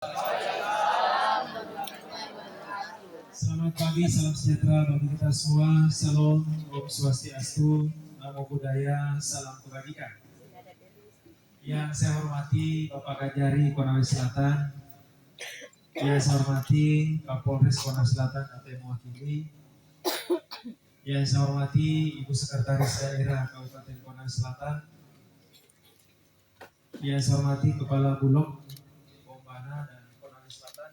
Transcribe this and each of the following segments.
Selamat pagi, salam sejahtera bagi kita semua. Salam, Om Swastiastu, Namo Buddhaya, salam kebajikan. Yang saya hormati Bapak Kajari Konawe Selatan, yang saya hormati Kapolres Konawe Selatan atau mewakili, yang saya hormati Ibu Sekretaris Daerah Kabupaten Konawe Selatan, yang saya hormati Kepala Bulog Bombana dan Konawe Selatan,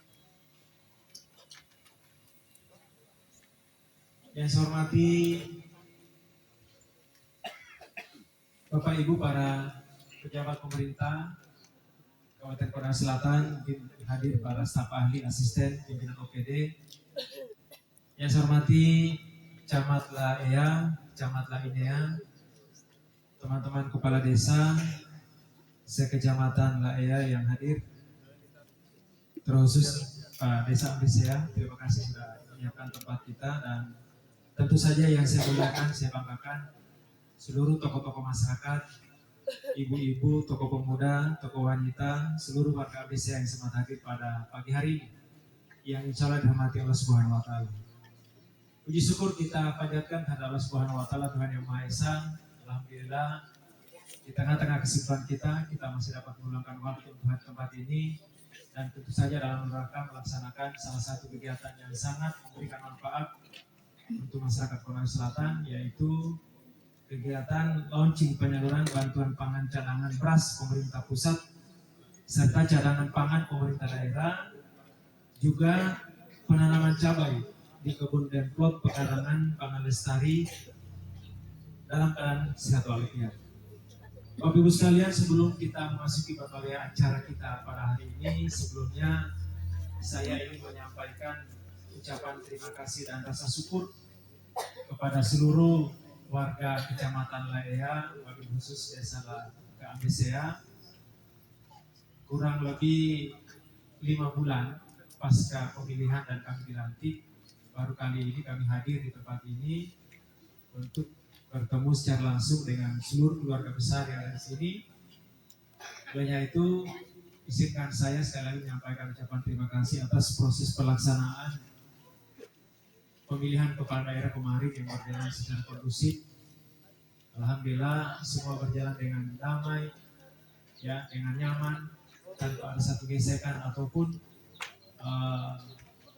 yang saya hormati Bapak Ibu para pejabat pemerintah Kabupaten Konawe Selatan, hadir para staf ahli, asisten, pimpinan OPD. Yang saya hormati Camat Laea, Camat Lainea, teman-teman kepala desa sekecamatan Laea yang hadir, terkhusus Pak Desa Ambisea, terima kasih sudah menyiapkan tempat kita, dan tentu saja yang saya muliakan, saya banggakan seluruh tokoh-tokoh masyarakat, ibu-ibu, tokoh pemuda, tokoh wanita, seluruh warga Ambisea yang sempat hadir pada pagi hari ini, yang insya Allah dirahmati Allah Subhanahu Wa Taala. Puji syukur kita panjatkan kepada Allah Subhanahu Wa Taala, Tuhan yang Maha Esa. Alhamdulillah di tengah-tengah kesibukan kita masih dapat meluangkan waktu untuk tempat ini, dan tentu saja dalam rangka melaksanakan salah satu kegiatan yang sangat memberikan manfaat untuk masyarakat Konawe Selatan, yaitu kegiatan launching penyaluran bantuan pangan cadangan beras pemerintah pusat serta cadangan pangan pemerintah daerah, juga penanaman cabai di kebun Demplot Pekarangan Pangan Lestari dalam keadaan sehat walafiat. Bapak Ibu sekalian, sebelum kita memasuki berbagai acara kita pada hari ini, sebelumnya saya ingin menyampaikan ucapan terima kasih dan rasa syukur kepada seluruh warga Kecamatan Laea, wabil khusus Desa Ambisea. Kurang lebih 5 bulan pasca pemilihan dan kami dilantik, baru kali ini kami hadir di tempat ini untuk bertemu secara langsung dengan seluruh keluarga besar yang ada di sini. Oleh itu, izinkan saya sekali lagi menyampaikan ucapan terima kasih atas proses pelaksanaan pemilihan kepala daerah kemarin yang berjalan secara kondusif. Alhamdulillah semua berjalan dengan damai, ya, dengan nyaman, tanpa ada satu gesekan ataupun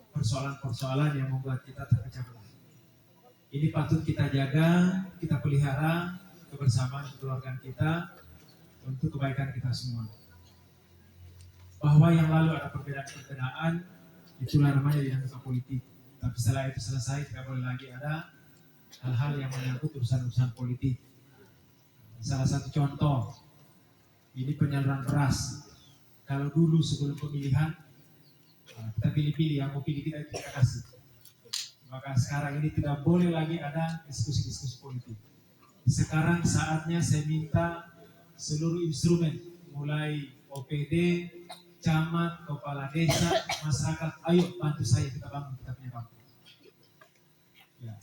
persoalan-persoalan yang membuat kita terpecah belah. Ini patut kita jaga, kita pelihara kebersamaan keluarga kita untuk kebaikan kita semua. Bahwa yang lalu ada perbedaan-perbedaan, itulah namanya dinamika politik. Tapi setelah itu selesai, tidak boleh lagi ada hal-hal yang menyangkut urusan-urusan politik. Salah satu contoh, ini penyaluran beras. Kalau dulu sebelum pemilihan, kita pilih-pilih, yang mau pilih kita kasih. Maka sekarang ini tidak boleh lagi ada diskusi-diskusi politik. Sekarang saatnya saya minta seluruh instrumen, mulai OPD, camat, kepala desa, masyarakat, ayo bantu saya, kita bangun, kita punya kampung. Ya.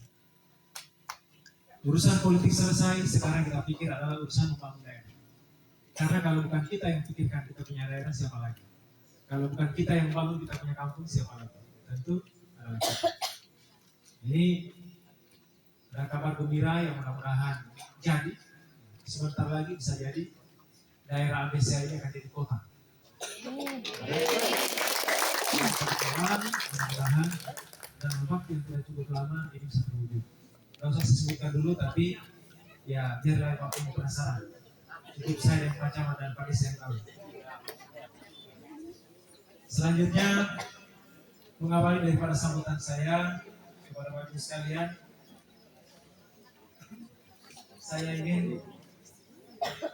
Urusan politik selesai, sekarang kita pikir adalah urusan membangun daerah. Karena kalau bukan kita yang pikirkan kita punya daerah, siapa lagi? Kalau bukan kita yang bangun kita punya kampung, siapa lagi? Tentu adalah kita. Ini ada kabar gembira yang mudah-mudahan jadi, sebentar lagi bisa jadi daerah Ambisea ini akan jadi kota. Mudah-mudahan dalam waktu yang tidak cukup lama ini bisa terwujud. Gak usah saya sebutkan dulu, tapi ya biarlah Bapak Ibu penasaran. Cukup saya dan Pak Camat dan Pak Desa yang tahu. Selanjutnya, mengawali daripada sambutan saya kepada Bapak Ibu sekalian, saya ingin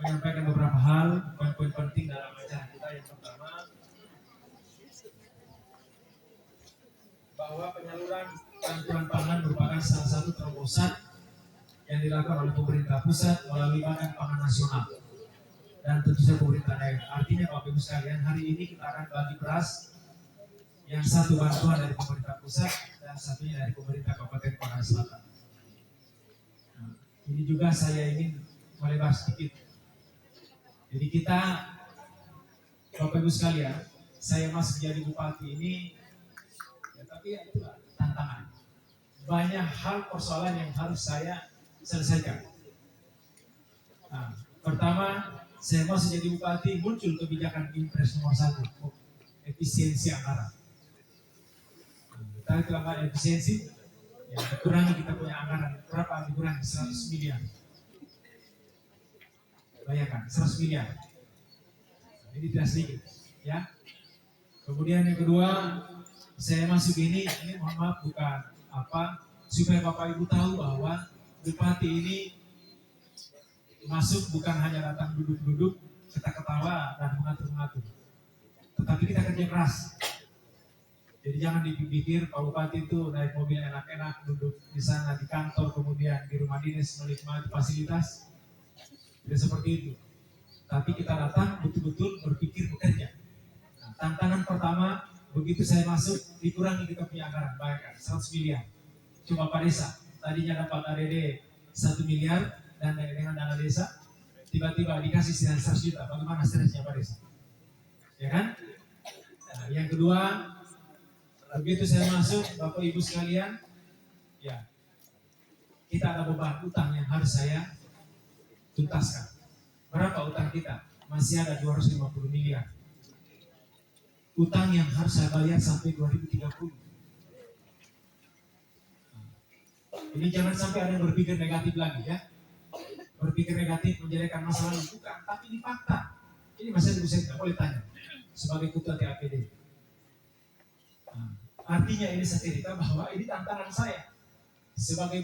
menyampaikan beberapa hal, poin-poin penting dalam acara kita. Yang pertama, bahwa penyaluran bantuan pangan merupakan salah satu terobosan yang dilakukan oleh pemerintah pusat melalui Badan Pangan Nasional dan tentu saja pemerintah daerah. Artinya Bapak Ibu sekalian, hari ini kita akan bagi beras, yang satu bantuan dari pemerintah pusat dan satunya dari pemerintah Kabupaten Konawe Selatan. Nah, ini juga saya ingin melebar sedikit. Jadi kita, Bapak Ibu sekalian, saya masuk jadi bupati ini, ya, tapi ya itulah tantangan. Banyak hal persoalan yang harus saya selesaikan. Nah, pertama, saya masuk jadi bupati, muncul kebijakan impres nomor 1, efisiensi anggaran. Kita itu anggaran efisiensi, ya, dikurangi kita punya anggaran. Berapa dikurangi? 100 miliar. Bayangkan, 100 miliar. Ini tidak sedikit, ya. Kemudian yang kedua, saya masuk ini mohon maaf bukan supaya Bapak Ibu tahu bahwa bupati ini masuk bukan hanya datang duduk-duduk, kita ketawa dan mengatur-mengatur, tetapi kita kerja keras. Jadi jangan dipikir Pak Bupati itu naik mobil enak-enak, duduk di sana di kantor, kemudian di rumah dinas menikmati fasilitas. Tidak seperti itu. Tapi kita datang betul-betul berpikir bekerja. Nah, tantangan pertama, begitu saya masuk, dikurangi kita punya anggaran, bayangkan 100 miliar. Cuma Pak Desa, tadinya dapat ADD 1 miliar, dan dengan dana desa, tiba-tiba dikasih 100 juta, bagaimana stresnya Pak Desa? Ya kan? Nah, yang kedua, begitu saya masuk, Bapak Ibu sekalian, ya, kita ada beban utang yang harus saya tuntaskan. Berapa utang kita? Masih ada 250 miliar. Utang yang harus saya bayar sampai 2030. Ini jangan sampai ada yang berpikir negatif lagi, ya. Berpikir negatif, menjelekan masalah itu, bukan, tapi ini fakta. Ini masih saya tidak boleh tanya sebagai ketua TAPD. Artinya ini saya cerita bahwa ini tantangan saya sebagai